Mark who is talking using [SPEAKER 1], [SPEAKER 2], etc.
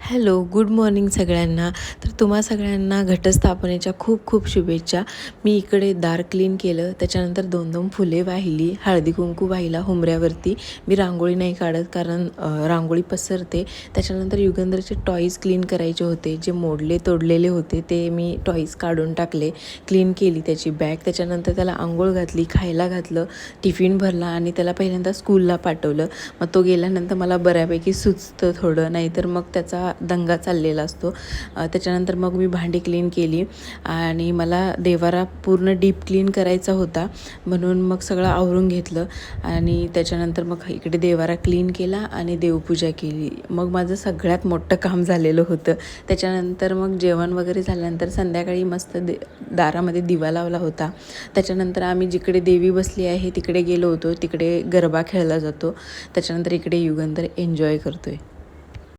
[SPEAKER 1] Hello, good morning सगळ्यांना. तर तुम्हा सगळ्यांना घटस्थापनेच्या खूप खूप शुभेच्छा. मी इकडे दार क्लीन केलं, त्याच्यानंतर 2-2 फुले वाहिली, हळदी-कुंकू वाहिला हुंबऱ्यावरती. मी रांगोळी नाही काढत कारण रांगोळी पसरते. त्याच्यानंतर युगंधरचे टॉईज क्लीन करायचे होते, जे मोडले तोडलेले होते ते मी टॉईज काढून टाकले, क्लीन केली त्याची बॅग. त्याच्यानंतर त्याला अंघोळ घातली, खायला घातलं, टिफिन भरला आणि त्याला पहिल्यांदा स्कूलला पाठवलं. मग तो गेल्यानंतर मला बऱ्यापैकी सुचतं थोडं, नाहीतर मग त्याचा दंगा चाललेला असतो. त्याच्यानंतर मग मी भांडी क्लीन केली आणि मला देवारा पूर्ण डीप क्लीन करायचा होता, म्हणून मग सगळं आवरून घेतलं आणि त्याच्यानंतर मग इकडे देवारा क्लीन केला आणि देवपूजा केली. मग माझं सगळ्यात मोठं काम झालेलं होतं. त्याच्यानंतर मग जेवण वगैरे झाल्यानंतर संध्याकाळी मस्त दारामध्ये दिवा लावला होता. त्याच्यानंतर आम्ही जिकडे देवी बसली आहे तिकडे गेलो होतो. तिकडे गरबा खेळला जातो. त्याच्यानंतर इकडे युगंधर एन्जॉय करतोय.